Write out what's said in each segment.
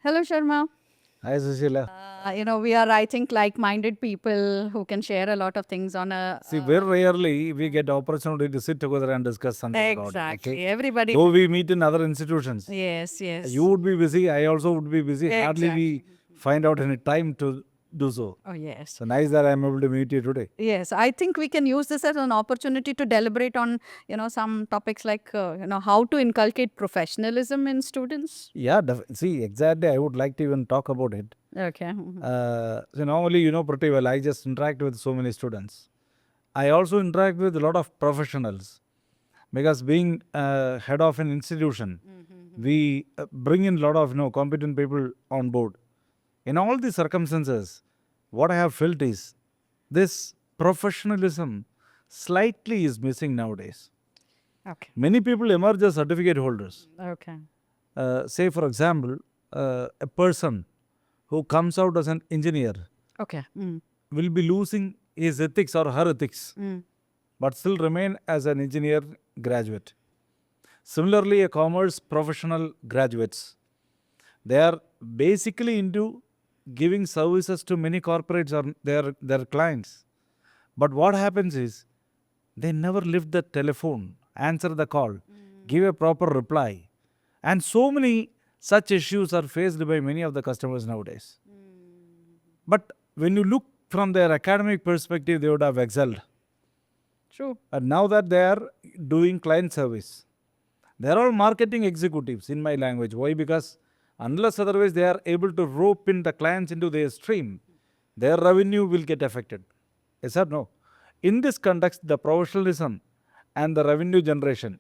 Hello, Sharma. Hi, Susheela. We are, I think, like-minded people who can share a lot of things on a. See, very rarely we get opportunity to sit together and discuss something about it. Exactly. Okay. Everybody. Though we meet in other institutions, Yes, yes. you would be busy. I also would be busy. Hardly Exactly. we find out any time to do so. Oh, yes. So nice that I am able to meet you today. Yes, I think we can use this as an opportunity to deliberate on, some topics like, how to inculcate professionalism in students. Yeah. See, exactly. I would like to even talk about it. Okay. So normally, you know pretty well. I just interact with so many students. I also interact with a lot of professionals because being head of an institution, we bring in a lot of competent people on board. In all these circumstances, what I have felt is this professionalism slightly is missing nowadays. Okay. Many people emerge as certificate holders. Okay. Say, for example, a person who comes out as an engineer Okay. will be losing his ethics or her ethics, but still remain as an engineer graduate. Similarly, a commerce professional graduates, they are basically into giving services to many corporates or their clients. But what happens is they never lift the telephone, answer the call, give a proper reply. And so many such issues are faced by many of the customers nowadays. But when you look from their academic perspective, they would have excelled. True. And now that they are doing client service, they are all marketing executives in my language. Why? Because unless otherwise they are able to rope in the clients into their stream, their revenue will get affected. Yes or no? In this context, the professionalism and the revenue generation,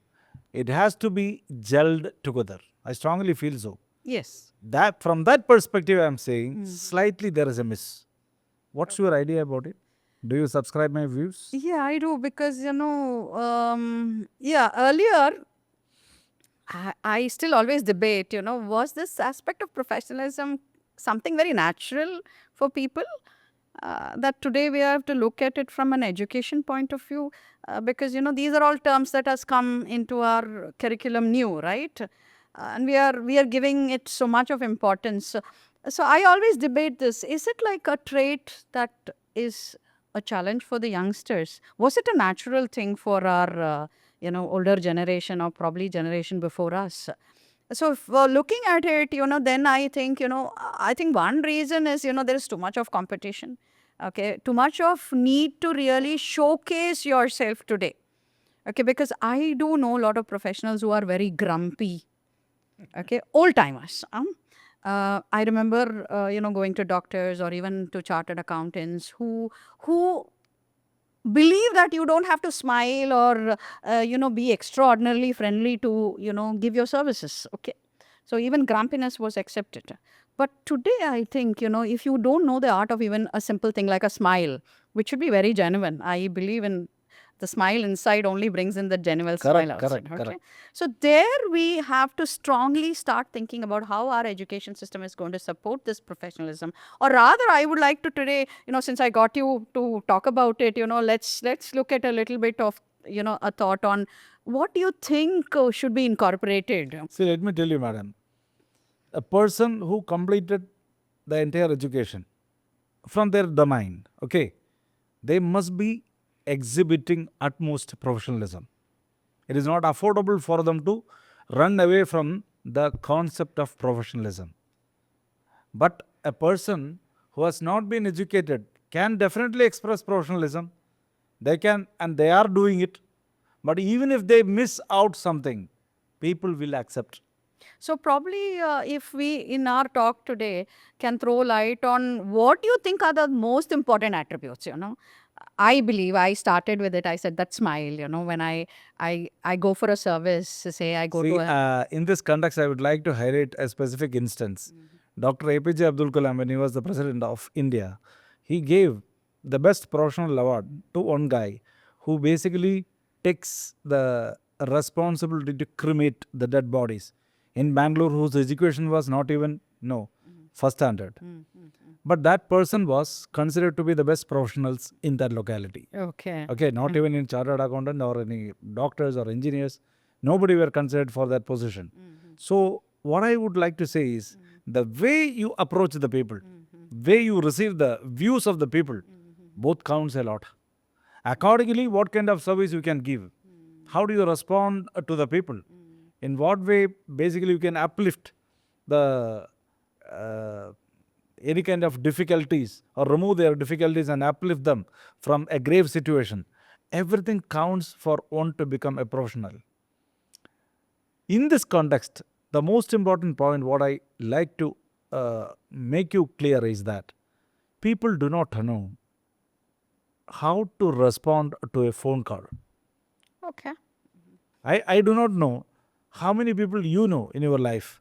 it has to be gelled together. I strongly feel so. Yes. That from that perspective, I am saying slightly there is a miss. What's your idea about it? Do you subscribe my views? Yeah, I do because, earlier I still always debate, was this aspect of professionalism something very natural for people? That today we have to look at it from an education point of view because, these are all terms that has come into our curriculum new, right? And we are giving it so much of importance. So I always debate this. Is it like a trait that is a challenge for the youngsters? Was it a natural thing for our, older generation or probably generation before us? So if, looking at it, then I think one reason is, there is too much of competition. Okay, too much of need to really showcase yourself today. Okay, because I do know a lot of professionals who are very grumpy. Okay, old timers. I remember, going to doctors or even to chartered accountants who believe that you don't have to smile or be extraordinarily friendly to give your services. Okay, so even grumpiness was accepted. But today I think if you don't know the art of even a simple thing like a smile, which should be very genuine, I believe in the smile inside only brings in the genuine smile outside. Okay, so there we have to strongly start thinking about how our education system is going to support this professionalism. Or rather, I would like to today, since I got you to talk about it, let's look at a little bit of a thought on what do you think should be incorporated. See, let me tell you, madam. A person who completed the entire education from their domain, okay, they must be exhibiting utmost professionalism. It is not affordable for them to run away from the concept of professionalism. But a person who has not been educated can definitely express professionalism. They can, and they are doing it. But even if they miss out something, people will accept. So probably if we in our talk today can throw light on what you think are the most important attributes, I believe I started with it. I said that smile, when I go for a service, say I go See, to a. in this context, I would like to highlight a specific instance. Dr. APJ Abdul Kalam, when he was the president of India, he gave the best professional award to one guy who basically takes the responsibility to cremate the dead bodies in Bangalore, whose education was not even first standard. But that person was considered to be the best professionals in that locality. Okay. Okay, not even in chartered accountant or any doctors or engineers. Nobody were considered for that position. So what I would like to say is The way you approach the people, way you receive the views of the people, both counts a lot. Accordingly, what kind of service you can give? How do you respond to the people? In what way, basically, you can uplift the any kind of difficulties or remove their difficulties and uplift them from a grave situation. Everything counts for one to become a professional. In this context, the most important point, what I like to make you clear is that people do not know how to respond to a phone call. Okay. I do not know how many people you know in your life,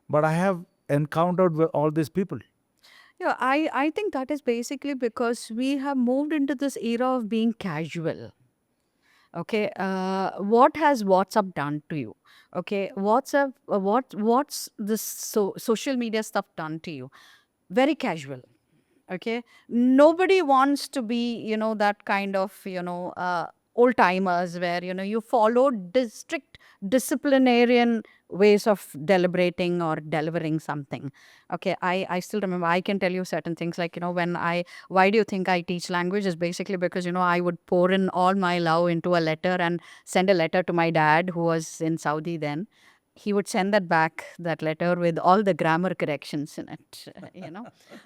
but I have encountered with all these people. Yeah, I think that is basically because we have moved into this era of being casual. Okay, what has WhatsApp done to you? Okay, WhatsApp, what's this social media stuff done to you? Very casual. Okay, nobody wants to be, that kind of, old timers where, you follow strict disciplinarian ways of deliberating or delivering something. Okay, I still remember, I can tell you certain things like, why do you think I teach language is basically because, I would pour in all my love into a letter and send a letter to my dad who was in Saudi then. He would send that letter with all the grammar corrections in it,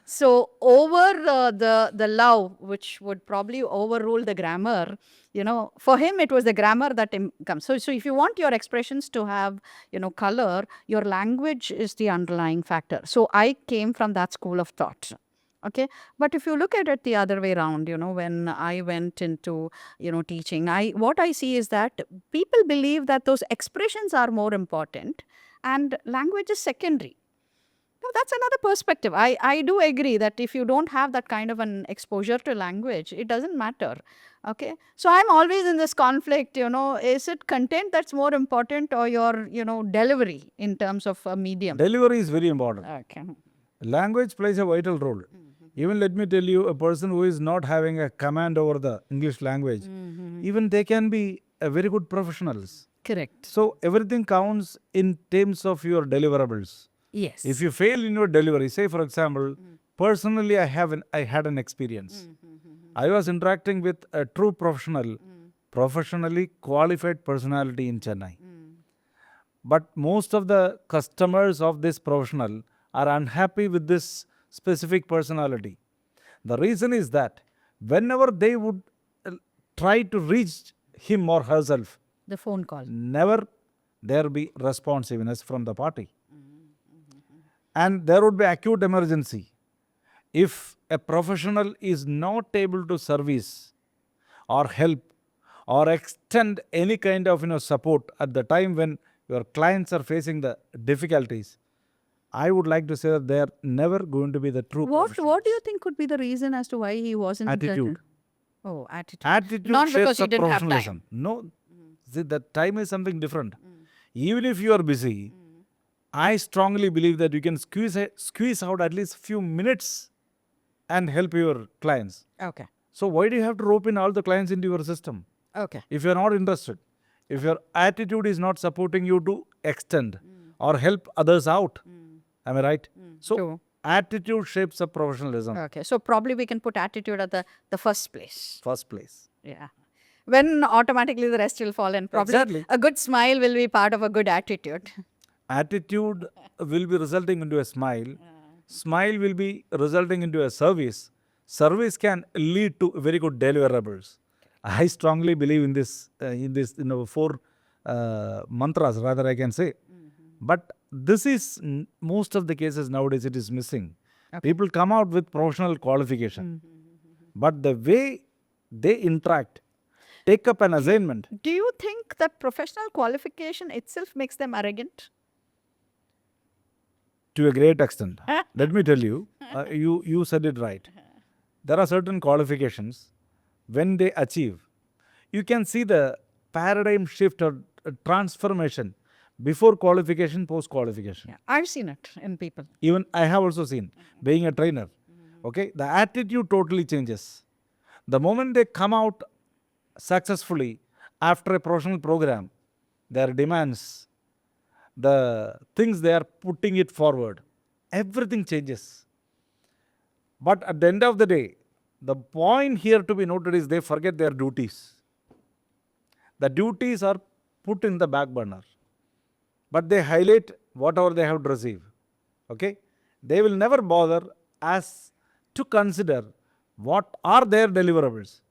So over the love, which would probably overrule the grammar, for him it was the grammar that comes. So if you want your expressions to have, color, your language is the underlying factor. So I came from that school of thought. Okay, but if you look at it the other way around, when I went into, teaching, what I see is that people believe that those expressions are more important and language is secondary. Now, that's another perspective. I do agree that if you don't have that kind of an exposure to language, it doesn't matter. Okay. So I'm always in this conflict, is it content that's more important or your, delivery in terms of a medium? Delivery is very important. Okay. Language plays a vital role. Even let me tell you, a person who is not having a command over the English language, even they can be a very good professionals. Correct. So everything counts in terms of your deliverables. Yes. If you fail in your delivery, say for example, personally I had an experience. I was interacting with a true professional, professionally qualified personality in Chennai. But most of the customers of this professional are unhappy with this specific personality. The reason is that whenever they would try to reach him or herself, The phone call. never there be responsiveness from the party. And there would be acute emergency. If a professional is not able to service or help or extend any kind of support at the time when your clients are facing the difficulties, I would like to say that they are never going to be the true professionals. What do you think could be the reason as to why he wasn't? Attitude. Oh, attitude. Attitude Not because shapes he up didn't have professionalism. No, see, the time is something different. Even if you are busy, I strongly believe that you can squeeze out at least few minutes and help your clients. Okay. So why do you have to rope in all the clients into your system? Okay. If you are not interested, if your attitude is not supporting you to extend or help others out, am I right? So True. attitude shapes up professionalism. Okay. So probably we can put attitude at the first place. First place. Yeah. When automatically the rest will fall in. Probably Exactly. a good smile will be part of a good attitude. Attitude will be resulting into a smile. Smile will be resulting into a service. Service can lead to very good deliverables. I strongly believe in this four mantras, rather I can say. But this is most of the cases nowadays it is missing. Okay. People come out with professional qualification, but the way they interact, take up an assignment. Do you think that professional qualification itself makes them arrogant? To a great extent. Let me tell you, you said it right. There are certain qualifications, when they achieve, you can see the paradigm shift or transformation before qualification, post qualification. Yeah. I've seen it in people. Even I have also seen, being a trainer. Okay, the attitude totally changes. The moment they come out successfully after a professional program, their demands, the things they are putting it forward, everything changes. But at the end of the day, the point here to be noted is they forget their duties. The duties are put in the back burner, but they highlight whatever they have to receive. Okay? They will never bother as to consider what are their deliverables.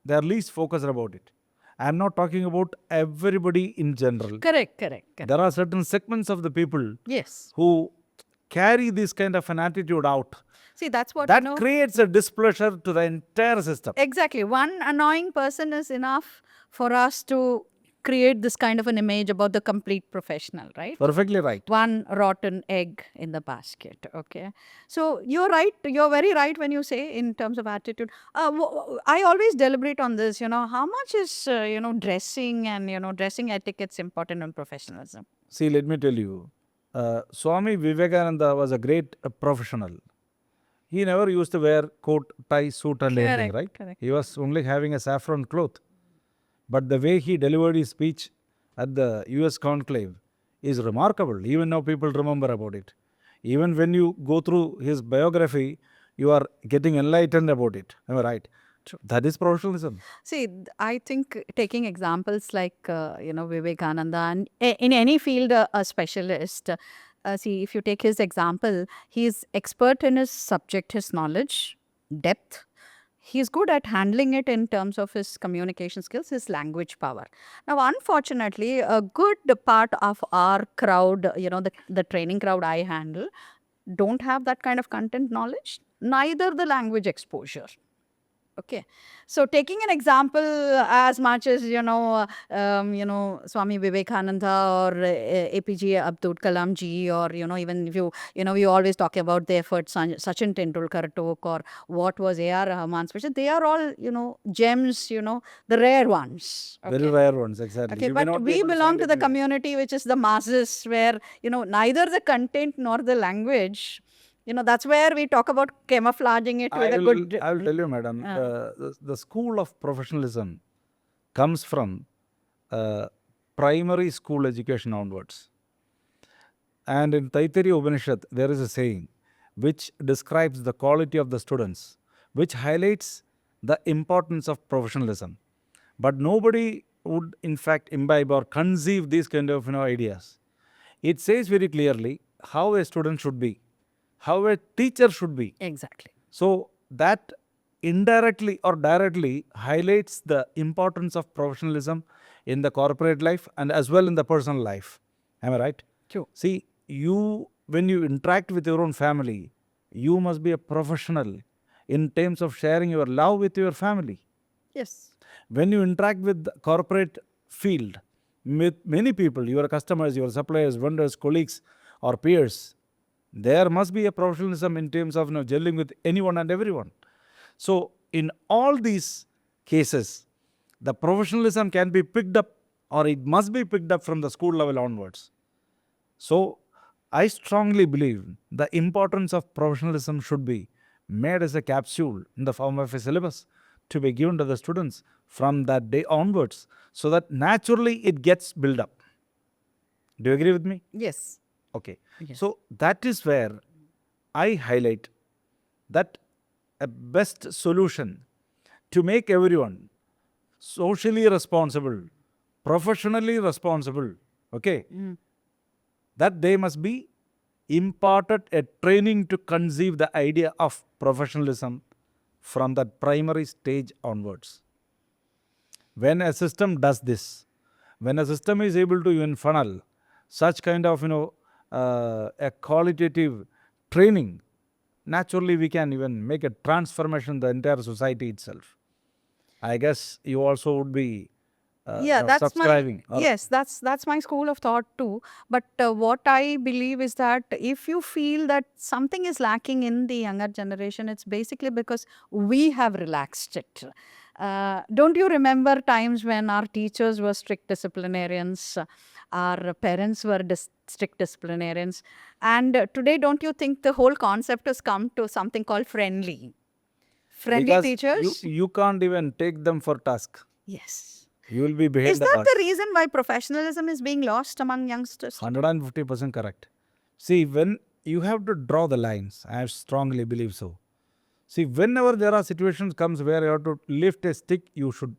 They are least focused about it. I am not talking about everybody in general. Correct. There are certain segments of the people Yes. who carry this kind of an attitude out. See, that's what, That creates a displeasure to the entire system. Exactly. One annoying person is enough for us to create this kind of an image about the complete professional, right? Perfectly right. One rotten egg in the basket. Okay. So you're right. You're very right when you say in terms of attitude. I always deliberate on this, how much is, dressing and, dressing etiquette's important in professionalism. See, let me tell you, Swami Vivekananda was a great professional. He never used to wear coat, tie, suit and anything, right? Correct. He was only having a saffron cloth. But the way he delivered his speech at the US conclave is remarkable. Even now people remember about it. Even when you go through his biography, you are getting enlightened about it. Am I right? True. That is professionalism. See, I think taking examples like, Vivekananda and in any field, a specialist, see, if you take his example, he's expert in his subject, his knowledge, depth. He's good at handling it in terms of his communication skills, his language power. Now, unfortunately, a good part of our crowd, the training crowd I handle, don't have that kind of content knowledge, neither the language exposure. Okay. So taking an example as much as, Swami Vivekananda or APJ Abdul Kalam ji, or, even if we always talk about the efforts Sachin Tendulkar took, or what was A.R. Rahman's, which they are all, gems, the rare ones. Okay. Very rare ones, exactly. Okay, You may but not be we able to belong find to it the anywhere. community, which is the masses, where, neither the content nor the language, that's where we talk about camouflaging it with a good. I will tell you, madam, the school of professionalism comes from primary school education onwards. And in Taittiriya Upanishad, there is a saying which describes the quality of the students, which highlights the importance of professionalism. But nobody would, in fact, imbibe or conceive these kind of ideas. It says very clearly how a student should be, how a teacher should be. Exactly. So that indirectly or directly highlights the importance of professionalism in the corporate life and as well in the personal life. Am I right? True. See, when you interact with your own family, you must be a professional in terms of sharing your love with your family. Yes. When you interact with the corporate field, with many people, your customers, your suppliers, vendors, colleagues or peers, there must be a professionalism in terms of gelling with anyone and everyone. So in all these cases, the professionalism can be picked up, or it must be picked up from the school level onwards. So I strongly believe the importance of professionalism should be made as a capsule in the form of a syllabus to be given to the students from that day onwards, so that naturally it gets built up. Do you agree with me? Yes. Okay. Yes. So that is where I highlight that a best solution to make everyone socially responsible, professionally responsible, okay, that they must be imparted a training to conceive the idea of professionalism from that primary stage onwards. When a system does this, when a system is able to even funnel such kind of a qualitative training, naturally we can even make a transformation in the entire society itself. I guess you also would be That's subscribing. Yes, that's my school of thought too. But what I believe is that if you feel that something is lacking in the younger generation, it's basically because we have relaxed it. Don't you remember times when our teachers were strict disciplinarians, our parents were strict disciplinarians, and today don't you think the whole concept has come to something called friendly Because teachers? you can't even take them for task. Yes. You will be behind Is that the reason why professionalism is being lost among youngsters? 150% correct. See, when you have to draw the lines. I strongly believe so. See, whenever there are situations comes where you have to lift a stick, you should.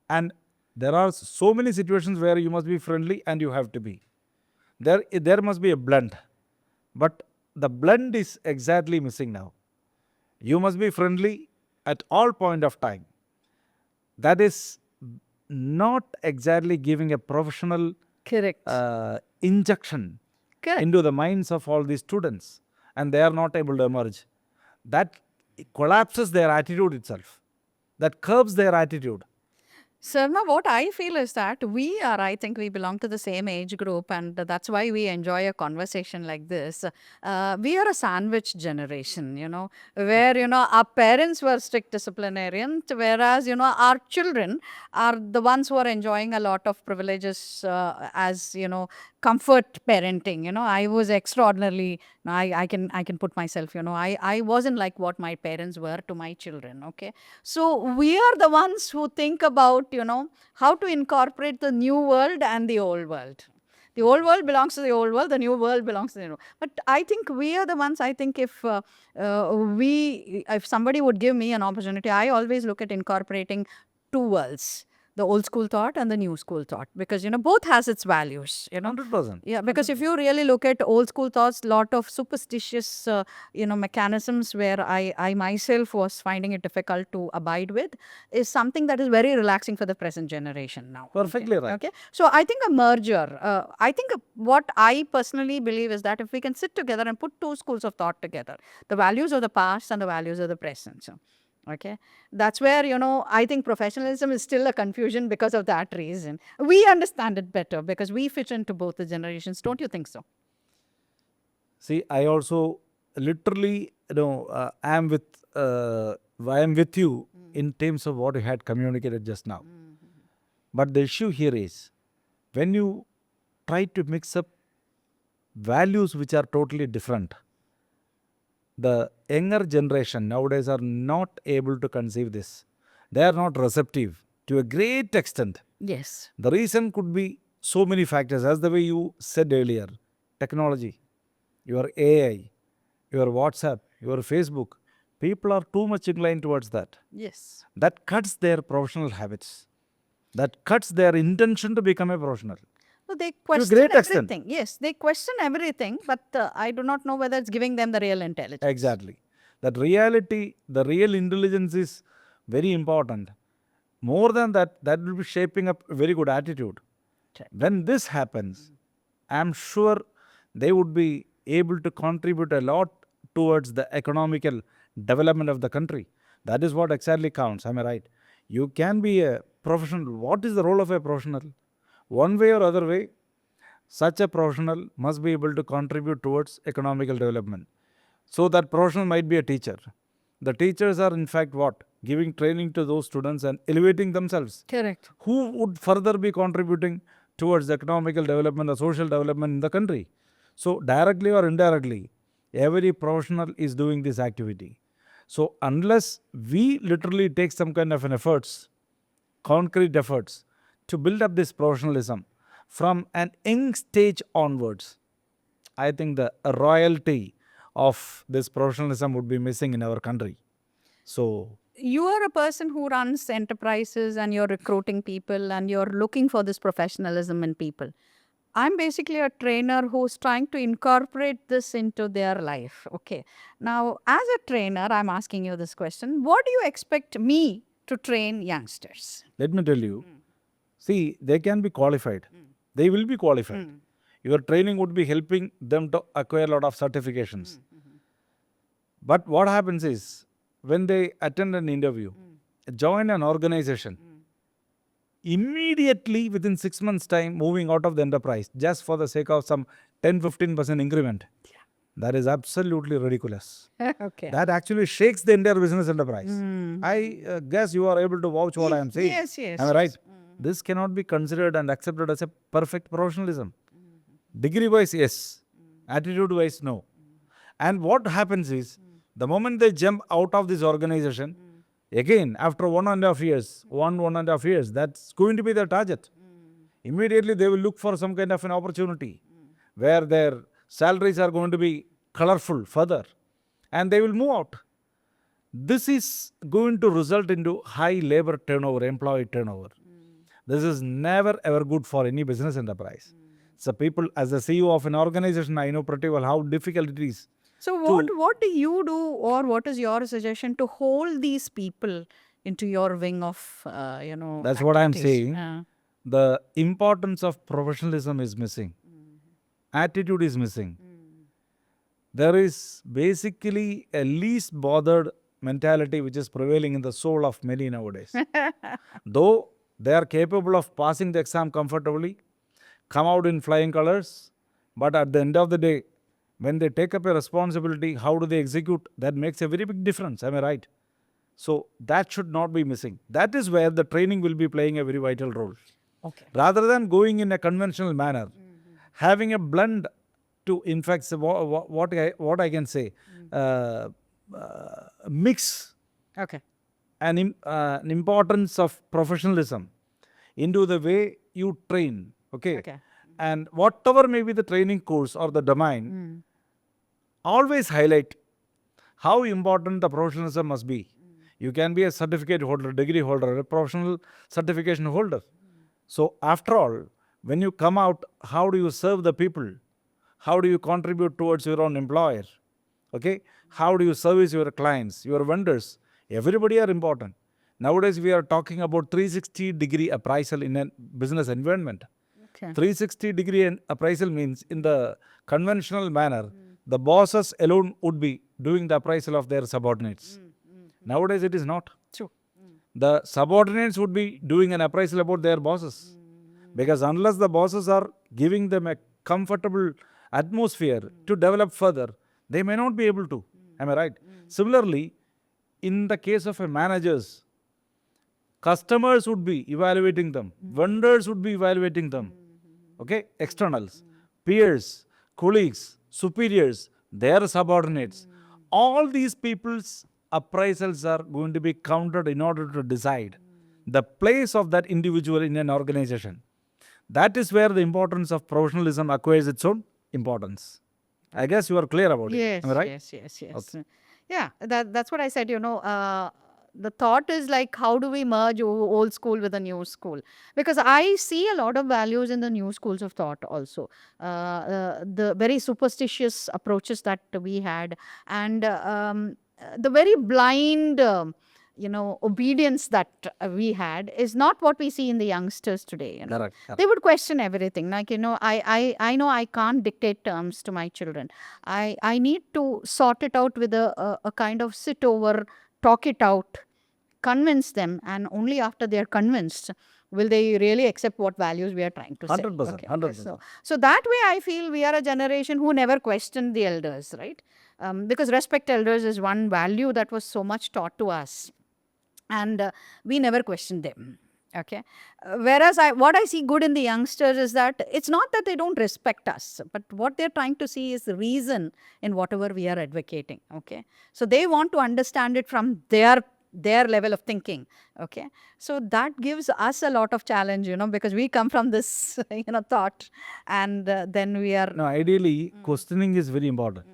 And there are so many situations where you must be friendly and you have to be. There must be a blend. But the blend is exactly missing now. You must be friendly at all point of time. That is not exactly giving a professional Correct. injection Correct. into the minds of all these students, and they are not able to emerge. That collapses their attitude itself. That curbs their attitude. Sarna, what I feel is that I think we belong to the same age group, and that's why we enjoy a conversation like this. We are a sandwich generation, where, our parents were strict disciplinarians, whereas, our children are the ones who are enjoying a lot of privileges as, comfort parenting. I was extraordinarily, I can put myself, I wasn't like what my parents were to my children, okay? So we are the ones who think about, how to incorporate the new world and the old world. The old world belongs to the old world, the new world belongs to the new. But I think we are the ones, I think if somebody would give me an opportunity, I always look at incorporating two worlds, the old school thought and the new school thought, because, both has its values, 100%. Yeah, because if you really look at old school thoughts, lot of superstitious, mechanisms where I myself was finding it difficult to abide with, is something that is very relaxing for the present generation now. Perfectly Okay. right. Okay. So I think a merger, I think what I personally believe is that if we can sit together and put two schools of thought together, the values of the past and the values of the present. So, okay, that's where, I think professionalism is still a confusion because of that reason. We understand it better because we fit into both the generations. Don't you think so? See, I also literally, I am with you in terms of what you had communicated just now. But the issue here is when you try to mix up values which are totally different, the younger generation nowadays are not able to conceive this. They are not receptive to a great extent. Yes. The reason could be so many factors, as the way you said earlier: technology, your AI, your WhatsApp, your Facebook. People are too much inclined towards that. Yes. That cuts their professional habits. That cuts their intention to become a professional. So they To a question great extent. everything. Yes, they question everything, but I do not know whether it's giving them the real intelligence. Exactly. That reality, the real intelligence is very important. More than that, that will be shaping up a very good attitude. Right. When this happens, I'm sure they would be able to contribute a lot towards the economical development of the country. That is what exactly counts. Am I right? You can be a professional. What is the role of a professional? One way or other way, such a professional must be able to contribute towards economical development. So that professional might be a teacher. The teachers are in fact what? Giving training to those students and elevating themselves. Correct. Who would further be contributing towards the economical development or social development in the country? So directly or indirectly, every professional is doing this activity. So unless we literally take some kind of an efforts, concrete efforts to build up this professionalism from an young stage onwards, I think the royalty of this professionalism would be missing in our country. So You are a person who runs enterprises and you're recruiting people and you're looking for this professionalism in people. I'm basically a trainer who's trying to incorporate this into their life. Okay. Now, as a trainer, I'm asking you this question: what do you expect me to train youngsters? let me tell you, see, they can be qualified. They will be qualified. Your training would be helping them to acquire a lot of certifications. But what happens is, when they attend an interview, join an organization, immediately within 6 months' time, moving out of the enterprise just for the sake of some 10-15% increment. That is absolutely ridiculous. Okay. That actually shakes the entire business enterprise. I guess you are able to vouch what I am saying. Yes, yes. Am I right? This cannot be considered and accepted as a perfect professionalism. Degree wise, yes. Attitude wise, no. And what happens is, the moment they jump out of this organization, again, after 1.5 years, 1.5 years, that's going to be their target. Immediately they will look for some kind of an opportunity where their salaries are going to be colorful further, and they will move out. This is going to result into high labor turnover, employee turnover. This is never ever good for any business enterprise. So people, as the CEO of an organization, I know pretty well how difficult it is. So what do you do, or what is your suggestion to hold these people into your wing of That's what I'm activities? saying. The importance of professionalism is missing. Attitude is missing. There is basically a least bothered mentality which is prevailing in the soul of many nowadays. Though they are capable of passing the exam comfortably, come out in flying colors, but at the end of the day, when they take up a responsibility, how do they execute? That makes a very big difference. Am I right? So that should not be missing. That is where the training will be playing a very vital role. Okay. Rather than going in a conventional manner, having a blend to, in fact, what I can say, mix Okay. an importance of professionalism into the way you train. Okay. And whatever may be the training course or the domain, always highlight how important the professionalism must be. You can be a certificate holder, degree holder, a professional certification holder. So after all, when you come out, how do you serve the people? How do you contribute towards your own employer? Okay? How do you service your clients, your vendors? Everybody are important. Nowadays, we are talking about 360-degree appraisal in a business environment. Okay. 360-degree appraisal means, in the conventional manner, the bosses alone would be doing the appraisal of their subordinates. Nowadays, it is not. True. The subordinates would be doing an appraisal about their bosses. Because unless the bosses are giving them a comfortable atmosphere to develop further, they may not be able to. Am I right? Similarly, in the case of a managers, customers would be evaluating them, vendors would be evaluating them, okay, externals, peers, colleagues, superiors, their subordinates. All these people's appraisals are going to be counted in order to decide the place of that individual in an organization. That is where the importance of professionalism acquires its own importance. I guess you are clear about Yes, it. Am I right? yes. Okay. Yeah, that's what I said. The thought is like, how do we merge old school with the new school? Because I see a lot of values in the new schools of thought also. The very superstitious approaches that we had, and the very blind, obedience that we had is not what we see in the youngsters today. Correct. They would question everything. Like, I know I can't dictate terms to my children. I need to sort it out with a kind of sit over, talk it out, convince them, and only after they are convinced will they really accept what values we are trying to say. 100%. Okay. 100%. So that way I feel we are a generation who never questioned the elders, right? Because respect elders is one value that was so much taught to us, and we never questioned them. Okay. Whereas what I see good in the youngsters is that it's not that they don't respect us, but what they're trying to see is the reason in whatever we are advocating. Okay. So they want to understand it from their level of thinking. Okay. So that gives us a lot of challenge, because we come from this, thought, and then we are. No, ideally, questioning is very important.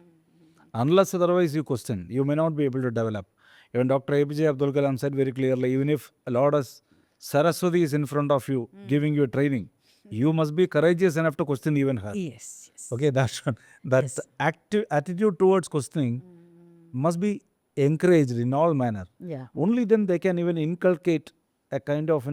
Unless otherwise you question, you may not be able to develop. Even Dr. APJ Abdul Kalam said very clearly, even if Lord Saraswati is in front of you, giving you training, you must be courageous enough to question even her. Yes. Okay, that active attitude towards questioning must be encouraged in all manner. Yeah. Only then they can even inculcate a kind of,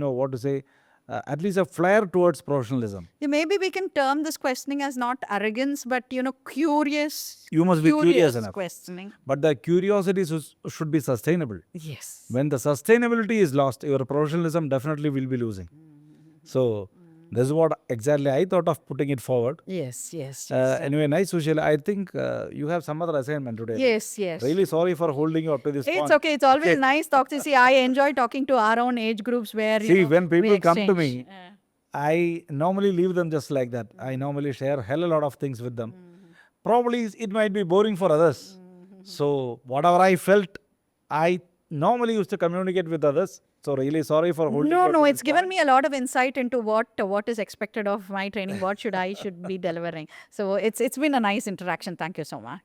at least a flair towards professionalism. Yeah, maybe we can term this questioning as not arrogance, but curious. You must be curious enough. Questioning. But the curiosity should be sustainable. Yes. When the sustainability is lost, your professionalism definitely will be losing. So this is what exactly I thought of putting it forward. Yes. Anyway, nice, Susheela. I think you have some other assignment today. Yes. Really sorry for holding you up to this point. It's okay. It's always nice talking. See, I enjoy talking to our own age groups where when people we come to exchange. me, I normally leave them just like that. I normally share hell a lot of things with them. Probably it might be boring for others. So whatever I felt, I normally used to communicate with others. So really sorry for holding No, you no, to it's this given point. me a lot of insight into what is expected of my training, what should I should be delivering. So it's been a nice interaction. Thank you so much.